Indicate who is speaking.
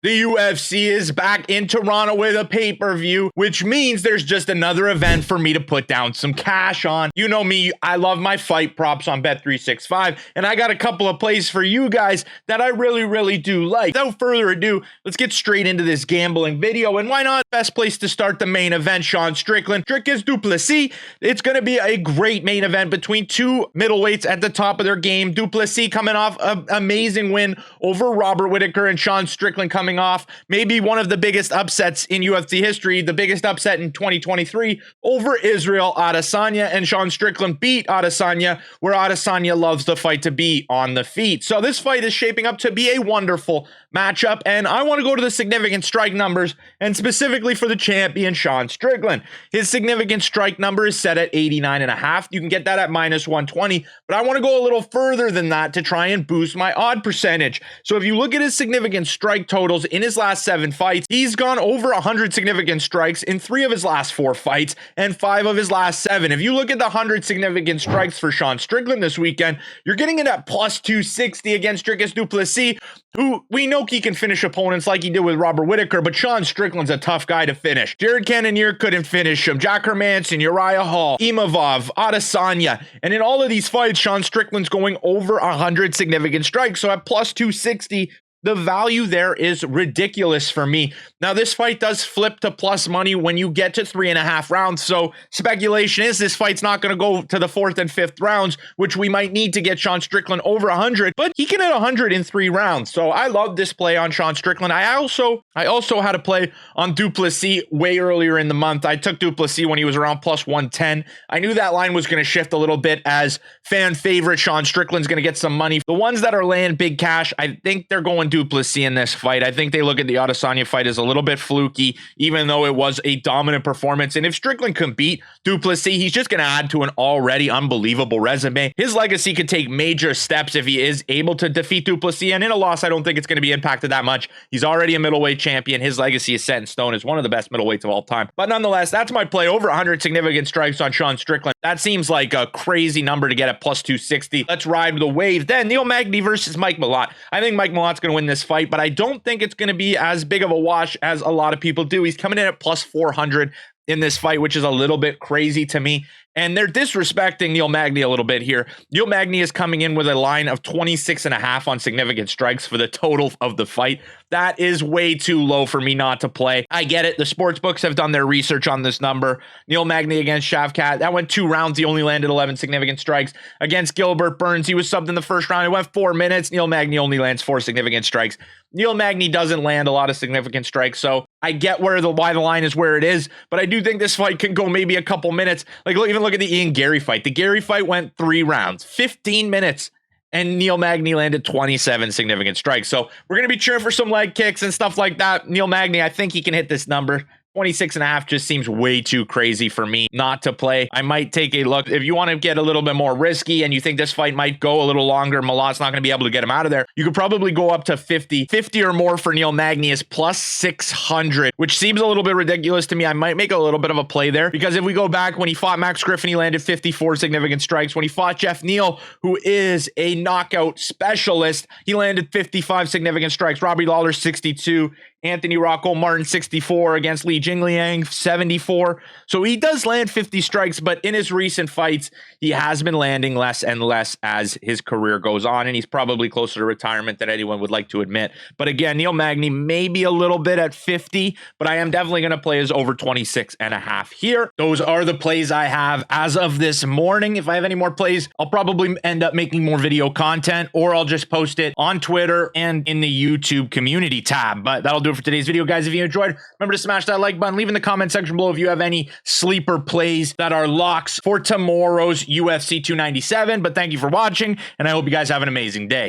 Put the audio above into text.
Speaker 1: The UFC is back in Toronto with a pay-per-view, which means there's just another event for me to put down some cash on. You know me, I love my fight props on Bet365, and I got a couple of plays for you guys that I really do like. Without further ado, let's get straight into this gambling video, and why not? Best place to start the main event, Sean Strickland, Dricus du Plessis. It's going to be a great main event between two middleweights at the top of their game. Du Plessis coming off an amazing win over Robert Whittaker, and Sean Strickland coming off maybe one of the biggest upsets in UFC history, the biggest upset in 2023 over Israel Adesanya, and Sean Strickland beat Adesanya where Adesanya loves the fight to be, on the feet. So this fight is shaping up to be a wonderful matchup, and I want to go to the significant strike numbers, and specifically for the champion Sean Strickland. His significant strike number is set at 89.5. You can get that at -120, but I want to go a little further than that to try and boost my odd percentage. So if you look at his significant strike totals in his last 7 fights, he's gone over 100 significant strikes in 3 of his last 4 fights and 5 of his last 7. If you look at the 100 significant strikes for Sean Strickland this weekend, you're getting it at +260 against Dricus du Plessis, who we know he can finish opponents like he did with Robert Whittaker, but Sean Strickland's a tough guy to finish. Jared Cannonier couldn't finish him. Jack Hermanson, Uriah Hall, Imavov, Adesanya, and in all of these fights, Sean Strickland's going over 100 significant strikes, so at +260, the value there is ridiculous for me. Now, this fight does flip to plus money when you get to 3.5 rounds. So speculation is this fight's not going to go to the 4th and 5th rounds, which we might need to get Sean Strickland over 100, but he can hit 100 in 3 rounds. So I love this play on Sean Strickland. I also had a play on du Plessis way earlier in the month. I took du Plessis when he was around +110. I knew that line was going to shift a little bit as fan favorite Sean Strickland's going to get some money. The ones that are laying big cash, I think they're going du Plessis in this fight. I think they look at the Adesanya fight as a little bit fluky, even though it was a dominant performance. And if Strickland can beat du Plessis, he's just going to add to an already unbelievable resume. His legacy could take major steps if he is able to defeat du Plessis. And in a loss, I don't think it's going to be impacted that much. He's already a middleweight champion. His legacy is set in stone as one of the best middleweights of all time. But nonetheless, that's my play, over 100 significant strikes on Sean Strickland. That seems like a crazy number to get at +260. Let's ride the wave. Then Neil Magny versus Mike Malott. I think Mike Malott's going to win this fight, but I don't think it's going to be as big of a wash as a lot of people do. He's coming in at +400 in this fight, which is a little bit crazy to me. And they're disrespecting Neil Magny a little bit here. Neil Magny is coming in with a line of 26.5 on significant strikes for the total of the fight. That is way too low for me not to play. I get it. The sports books have done their research on this number. Neil Magny against Shavkat, that went 2 rounds. He only landed 11 significant strikes. Against Gilbert Burns, he was subbed in the first round. It went 4 minutes. Neil Magny only lands 4 significant strikes. Neil Magny doesn't land a lot of significant strikes, so I get why the line is where it is, but I do think this fight can go maybe a couple minutes. Like, even look at the Ian Gary fight. The Gary fight went 3 rounds, 15 minutes, and Neil Magny landed 27 significant strikes. So we're going to be cheering for some leg kicks and stuff like that. Neil Magny, I think he can hit this number. 26.5 just seems way too crazy for me not to play. I might take a look. If you want to get a little bit more risky and you think this fight might go a little longer, Malott's not going to be able to get him out of there, you could probably go up to 50 or more for Neil Magny is +600, which seems a little bit ridiculous to me. I might make a little bit of a play there, because if we go back when he fought Max Griffin, he landed 54 significant strikes. When he fought Jeff Neal, who is a knockout specialist, he landed 55 significant strikes. Robbie Lawler 62. Anthony Rocco Martin 64 against Li Jingliang 74. So he does land 50 strikes, but in his recent fights, he has been landing less and less as his career goes on, and he's probably closer to retirement than anyone would like to admit. But again, Neil Magny maybe a little bit at 50, but I am definitely going to play his over 26.5 here. Those are the plays I have as of this morning. If I have any more plays, I'll probably end up making more video content, or I'll just post it on Twitter and in the YouTube community tab. But that'll do it for today's video, guys. If you enjoyed, remember to smash that like button. Leave in the comment section below if you have any sleeper plays that are locks for tomorrow's UFC 297. But thank you for watching, and I hope you guys have an amazing day.